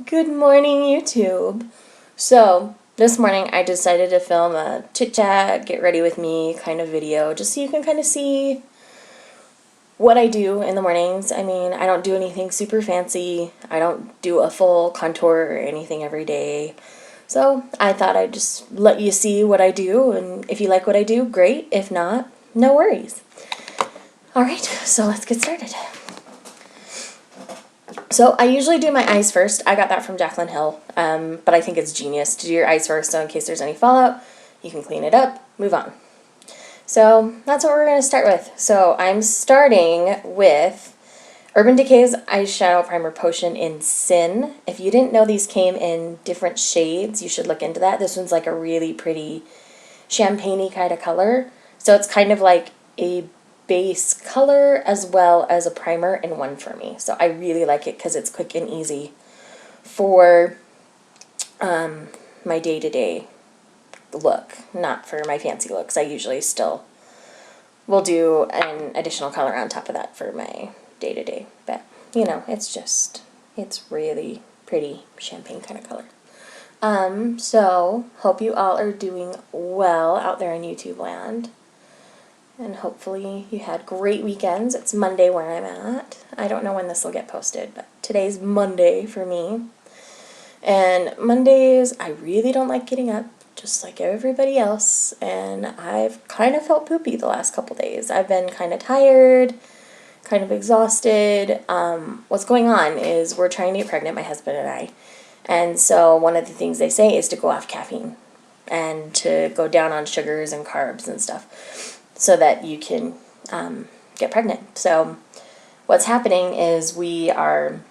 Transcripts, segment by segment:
Good morning, YouTube. So, this morning I decided to film a chit chat, get ready with me kind of video, just so you can kind of see what I do in the mornings. I mean, I don't do anything super fancy. I don't do a full contour or anything every day. So, I thought I'd just let you see what I do, and if you like what I do, great. If not, no worries. Alright, so let's get started. So I usually do my eyes first. I got that from Jaclyn Hill, but I think it's genius to do your eyes first, so in case there's any fallout, you can clean it up, move on. So that's what we're going to start with. So I'm starting with Urban Decay's Eyeshadow Primer Potion in Sin. If you didn't know these came in different shades, you should look into that. This one's like a really pretty champagne-y kind of color. So it's kind of like a base color as well as a primer in one for me. So I really like it because it's quick and easy for my day-to-day look, not for my fancy looks. I usually still will do an additional color on top of that for my day-to-day. But, you know, it's really pretty champagne kind of color. So, hope you all are doing well out there in YouTube land. And hopefully you had great weekends. It's Monday where I'm at. I don't know when this will get posted, but today's Monday for me. And Mondays, I really don't like getting up, just like everybody else. And I've kind of felt poopy the last couple days. I've been kind of tired, kind of exhausted. What's going on is we're trying to get pregnant, my husband and I. And so one of the things they say is to go off caffeine and to go down on sugars and carbs and stuff, so that you can get pregnant. So what's happening is I'm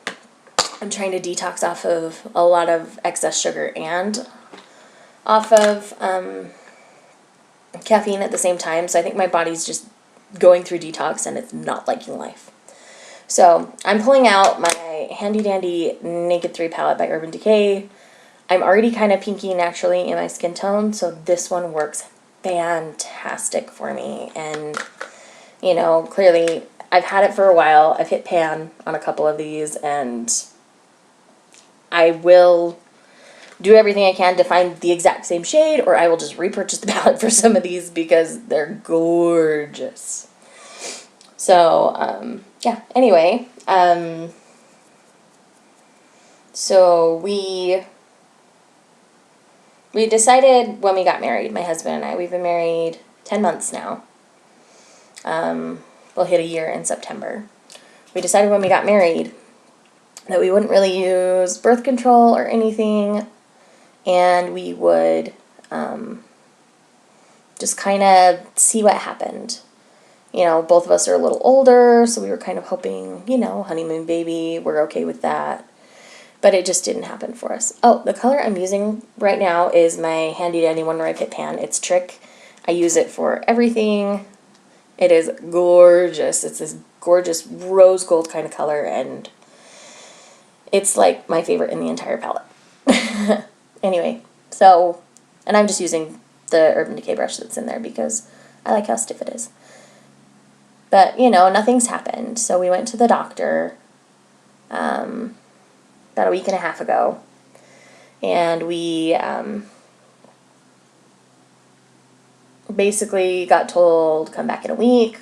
trying to detox off of a lot of excess sugar and off of caffeine at the same time. So I think my body's just going through detox and it's not liking life. So I'm pulling out my handy dandy Naked 3 palette by Urban Decay. I'm already kind of pinky naturally in my skin tone, so this one works fantastic for me. And you know, clearly I've had it for a while. I've hit pan on a couple of these, and I will do everything I can to find the exact same shade, or I will just repurchase the palette for some of these because they're gorgeous. So yeah, anyway, so we decided when we got married, my husband and I, we've been married 10 months now. We'll hit a year in September. We decided when we got married that we wouldn't really use birth control or anything, and we would just kind of see what happened. You know, both of us are a little older, so we were kind of hoping, you know, honeymoon baby, we're okay with that. But it just didn't happen for us. Oh, the color I'm using right now is my handy dandy Wonder Eye Pit Pan. It's Trick. I use it for everything. It is gorgeous. It's this gorgeous rose gold kind of color, and it's like my favorite in the entire palette. Anyway, so, and I'm just using the Urban Decay brush that's in there because I like how stiff it is. But, you know, nothing's happened. So we went to the doctor about a week and a half ago, and we basically got told, come back in a week,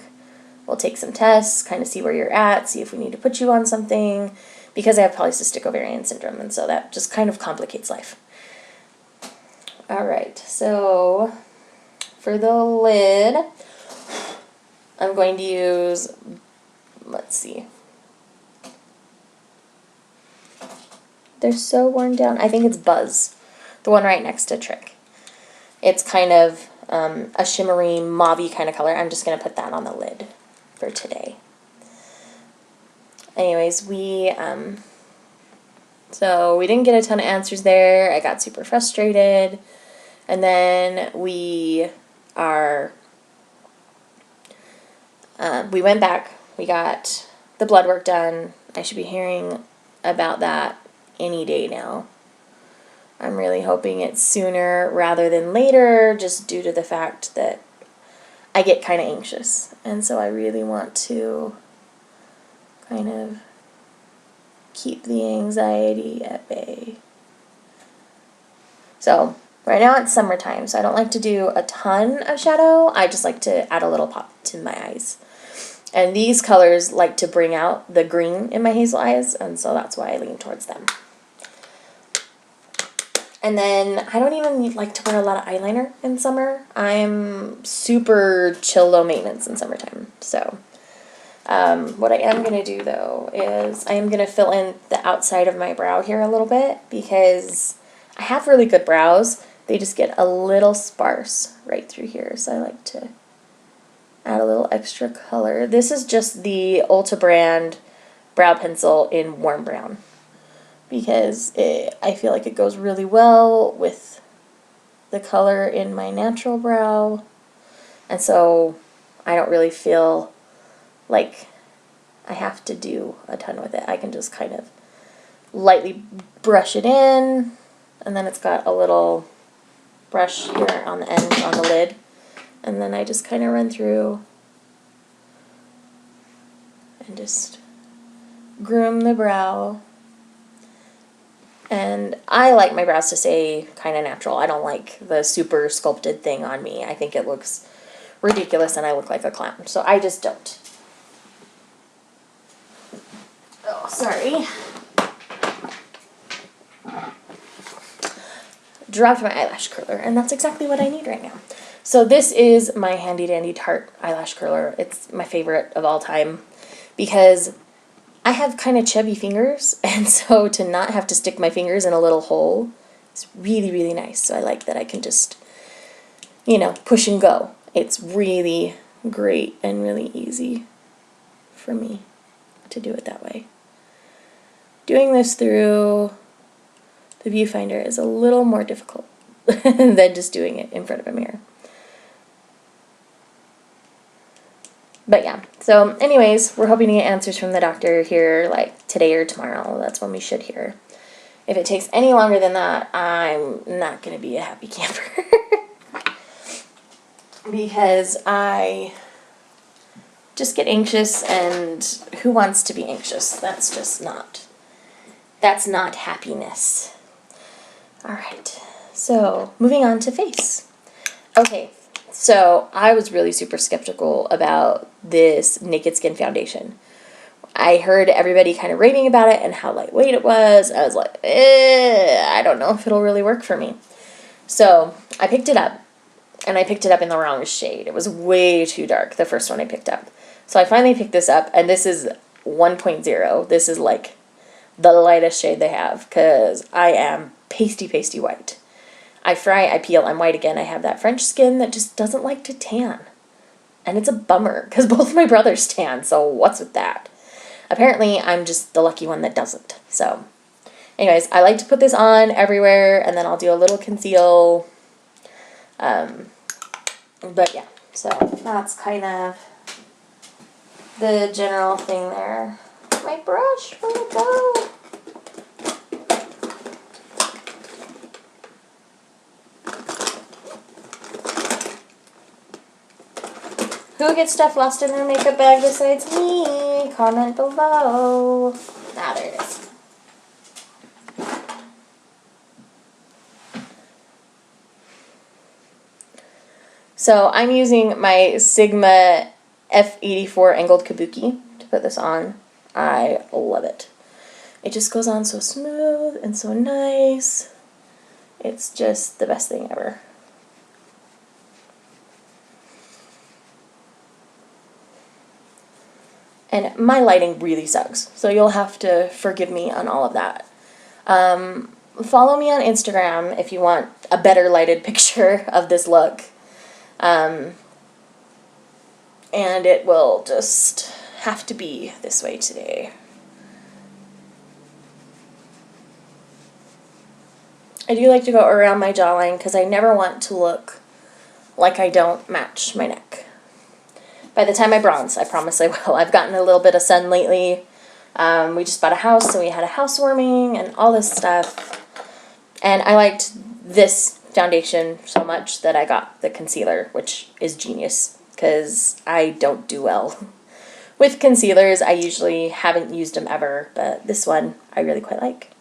we'll take some tests, kind of see where you're at, see if we need to put you on something, because I have polycystic ovarian syndrome, and so that just kind of complicates life. Alright, so for the lid, I'm going to use, let's see, they're so worn down. I think it's Buzz, the one right next to Trick. It's kind of a shimmery, mauve-y kind of color. I'm just going to put that on the lid for today. Anyways, so we didn't get a ton of answers there. I got super frustrated. And then we went back. We got the blood work done. I should be hearing about that any day now. I'm really hoping it's sooner rather than later, just due to the fact that I get kind of anxious. And so I really want to kind of keep the anxiety at bay. So right now it's summertime, so I don't like to do a ton of shadow. I just like to add a little pop to my eyes. And these colors like to bring out the green in my hazel eyes, and so that's why I lean towards them. And then I don't even like to wear a lot of eyeliner in summer. I'm super chill, low maintenance in summertime. So what I am going to do though is I am going to fill in the outside of my brow here a little bit because I have really good brows. They just get a little sparse right through here. So I like to add a little extra color. This is just the Ulta brand brow pencil in warm brown because I feel like it goes really well with the color in my natural brow. And so I don't really feel like I have to do a ton with it. I can just kind of lightly brush it in, and then it's got a little brush here on the end on the lid, and then I just kind of run through and just groom the brow. And I like my brows to stay kind of natural. I don't like the super sculpted thing on me. I think it looks ridiculous and I look like a clown, so I just don't. Oh, sorry. Dropped my eyelash curler, and that's exactly what I need right now. So this is my handy dandy Tarte eyelash curler. It's my favorite of all time because I have kind of chubby fingers, and so to not have to stick my fingers in a little hole is really, really nice. So I like that I can just, you know, push and go. It's really great and really easy for me to do it that way. Doing this through the viewfinder is a little more difficult than just doing it in front of a mirror. But yeah, so anyways, we're hoping to get answers from the doctor here like today or tomorrow. That's when we should hear. If it takes any longer than that, I'm not going to be a happy camper. Because I just get anxious, and who wants to be anxious? That's not happiness. Alright, so moving on to face. Okay, so I was really super skeptical about this Naked Skin foundation. I heard everybody kind of raving about it and how lightweight it was. I was like, I don't know if it'll really work for me. So I picked it up, and I picked it up in the wrong shade. It was way too dark, the first one I picked up. So I finally picked this up, and this is 1.0. This is like the lightest shade they have because I am pasty white. I fry, I peel, I'm white again. I have that French skin that just doesn't like to tan. And it's a bummer because both my brothers tan, so what's with that? Apparently, I'm just the lucky one that doesn't. So, anyways, I like to put this on everywhere, and then I'll do a little conceal. But yeah, so that's kind of the general thing there. My brush, where'd it go? Who gets stuff lost in their makeup bag besides me? Comment below. Ah, there it is. So I'm using my Sigma F84 angled kabuki to put this on. I love it. It just goes on so smooth and so nice. It's just the best thing ever. And my lighting really sucks, so you'll have to forgive me on all of that. Follow me on Instagram if you want a better lighted picture of this look. And it will just have to be this way today. I do like to go around my jawline because I never want to look like I don't match my neck. By the time I bronze, I promise I will. I've gotten a little bit of sun lately. We just bought a house, so we had a housewarming and all this stuff. And I liked this foundation so much that I got the concealer, which is genius because I don't do well With concealers, I usually haven't used them ever, but this one I really quite like.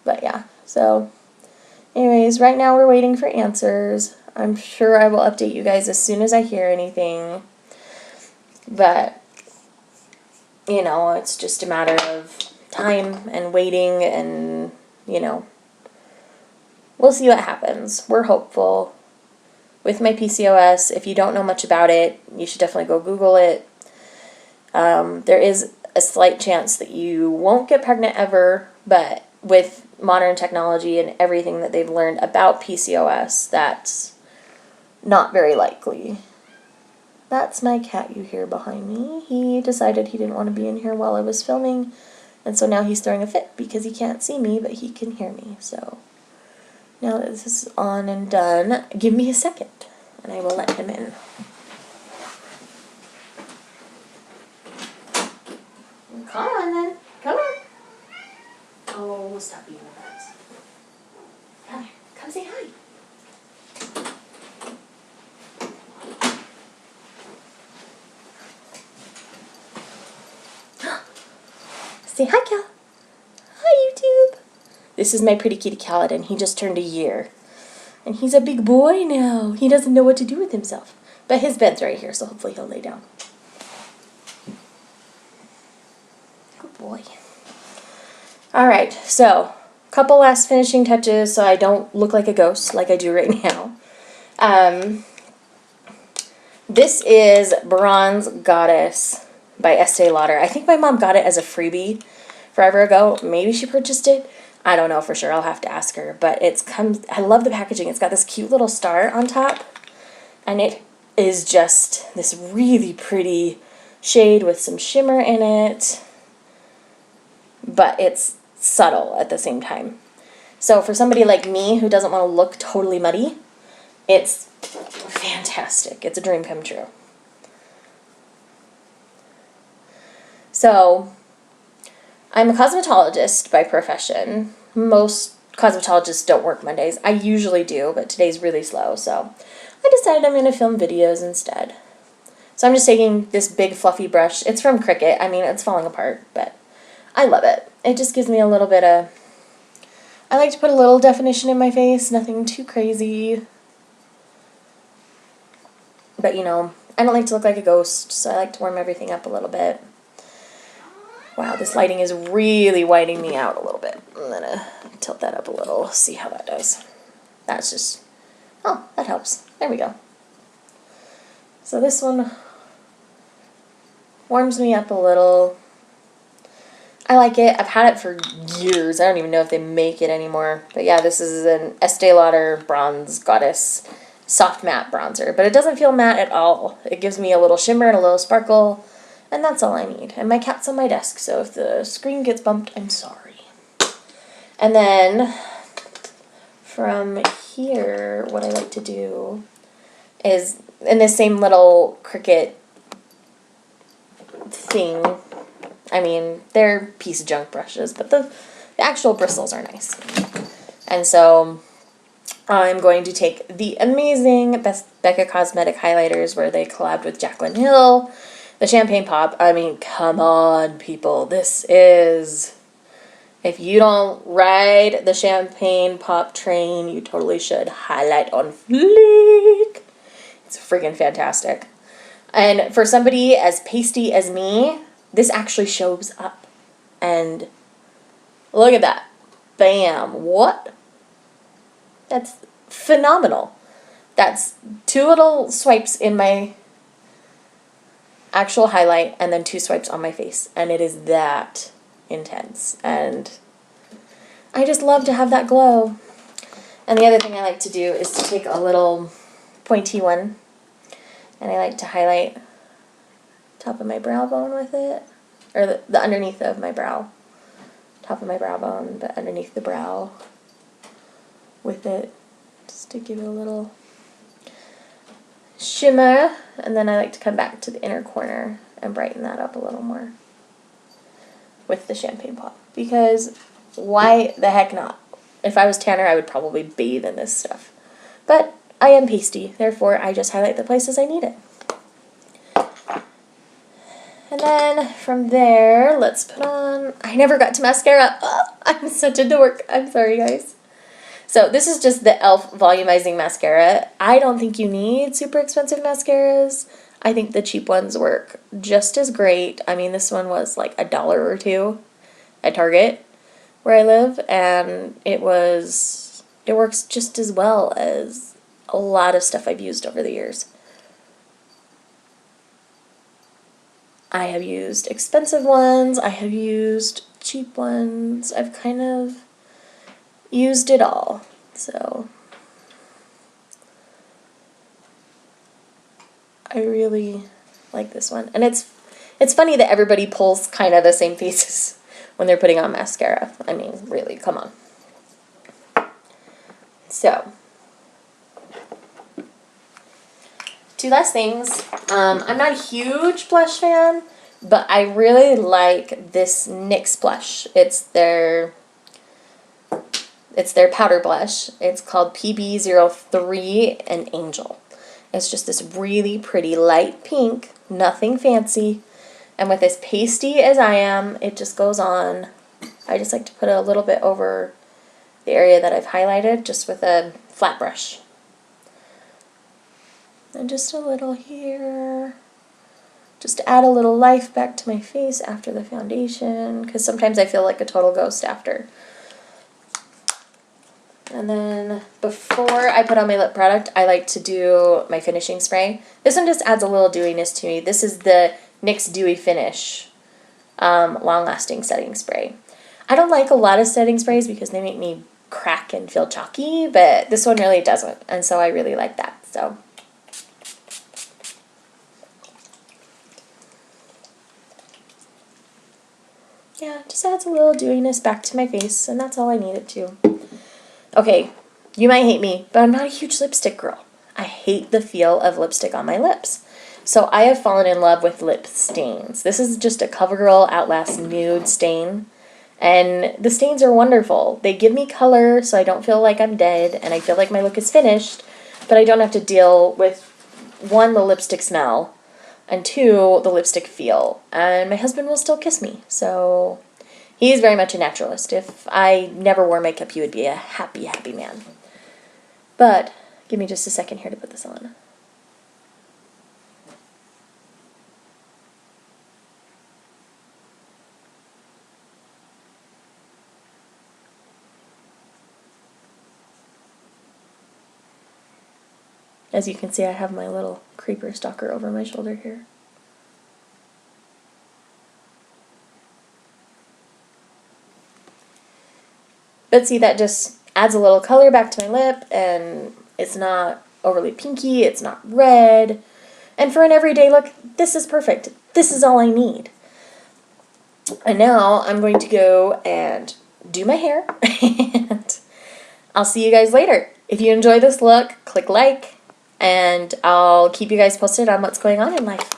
But yeah, so anyways, right now we're waiting for answers. I'm sure I will update you guys as soon as I hear anything. But, you know, it's just a matter of time and waiting and, you know, we'll see what happens. We're hopeful. With my PCOS, if you don't know much about it, you should definitely go Google it. There is a slight chance that you won't get pregnant ever, but with modern technology and everything that they've learned about PCOS, that's not very likely. That's my cat you hear behind me. He decided he didn't want to be in here while I was filming, and so now he's throwing a fit because he can't see me, but he can hear me. So now that this is on and done, give me a second, and I will let him in. Come on, then. Come on. Oh, stop being a mess. Come here. Come say hi. Say hi, Cal. Hi, YouTube. This is my pretty kitty Caledon. He just turned a year. And he's a big boy now. He doesn't know what to do with himself. But his bed's right here, so hopefully he'll lay down. Good boy. Alright, so couple last finishing touches so I don't look like a ghost like I do right now. This is Bronze Goddess by Estee Lauder. I think my mom got it as a freebie forever ago. Maybe she purchased it. I don't know for sure. I'll have to ask her. But I love the packaging. It's got this cute little star on top. And it is just this really pretty shade with some shimmer in it. But it's subtle at the same time. So for somebody like me who doesn't want to look totally muddy, it's fantastic. It's a dream come true. So I'm a cosmetologist by profession. Most cosmetologists don't work Mondays. I usually do, but today's really slow, so I decided I'm going to film videos instead. So I'm just taking this big fluffy brush. It's from Cricut. I mean, it's falling apart, but I love it. It just gives me a little bit of... I like to put a little definition in my face, nothing too crazy. But, you know, I don't like to look like a ghost, so I like to warm everything up a little bit. Wow, this lighting is really whiting me out a little bit. I'm going to tilt that up a little, see how that does. That's just... Oh, that helps. There we go. So this one warms me up a little. I like it. I've had it for years. I don't even know if they make it anymore. But yeah, this is an Estee Lauder Bronze Goddess soft matte bronzer. But it doesn't feel matte at all. It gives me a little shimmer and a little sparkle. And that's all I need. And my cat's on my desk, so if the screen gets bumped, I'm sorry. And then from here, what I like to do is, in this same little Cricut thing, I mean, they're piece of junk brushes, but the actual bristles are nice. And so I'm going to take the amazing Becca Cosmetic highlighters where they collabed with Jaclyn Hill, the Champagne Pop. I mean, come on, people. This is... If you don't ride the Champagne Pop train, you totally should. Highlight on fleek. It's freaking fantastic. And for somebody as pasty as me, this actually shows up. And look at that. Bam. What? That's phenomenal. That's 2 little swipes in my actual highlight and then 2 swipes on my face. And it is that intense. And I just love to have that glow. And the other thing I like to do is to take a little pointy one and I like to highlight top of my brow bone with it, or the underneath of my brow, top of my brow bone, but underneath the brow with it, just to give it a little shimmer. And then I like to come back to the inner corner and brighten that up a little more with the Champagne Pop, because why the heck not? If I was tanner, I would probably bathe in this stuff, but I am pasty, therefore I just highlight the places I need it. And then from there, let's put on, I never got to mascara. Oh, I'm such a dork. I'm sorry, guys. So this is just the e.l.f. Volumizing Mascara. I don't think you need super expensive mascaras. I think the cheap ones work just as great. I mean, this one was like $1 or $2 at Target where I live, and it works just as well as a lot of stuff I've used over the years. I have used expensive ones, I have used cheap ones, I've kind of used it all, so I really like this one. And it's funny that everybody pulls kind of the same faces when they're putting on mascara. I mean, really, come on. So, 2 last things. I'm not a huge blush fan, but I really like this NYX blush. It's their powder blush. It's called PB03 and Angel. It's just this really pretty light pink, nothing fancy. And with as pasty as I am, it just goes on. I just like to put a little bit over the area that I've highlighted, just with a flat brush. And just a little here. Just to add a little life back to my face after the foundation, because sometimes I feel like a total ghost after. And then before I put on my lip product, I like to do my finishing spray. This one just adds a little dewiness to me. This is the NYX Dewy Finish long-lasting setting spray. I don't like a lot of setting sprays because they make me crack and feel chalky, but this one really doesn't, and so I really like that. So, yeah, it just adds a little dewiness back to my face, and that's all I need it to. Okay, you might hate me, but I'm not a huge lipstick girl. I hate the feel of lipstick on my lips. So I have fallen in love with lip stains. This is just a CoverGirl Outlast Nude stain, and the stains are wonderful. They give me color so I don't feel like I'm dead, and I feel like my look is finished, but I don't have to deal with, 1, the lipstick smell, and 2, the lipstick feel. And my husband will still kiss me, so he's very much a naturalist. If I never wore makeup, he would be a happy, happy man. But give me just a second here to put this on. As you can see, I have my little creeper stalker over my shoulder here. But see, that just adds a little color back to my lip, and it's not overly pinky, it's not red. And for an everyday look, this is perfect. This is all I need. And now I'm going to go and do my hair, and I'll see you guys later. If you enjoy this look, click like, and I'll keep you guys posted on what's going on in life.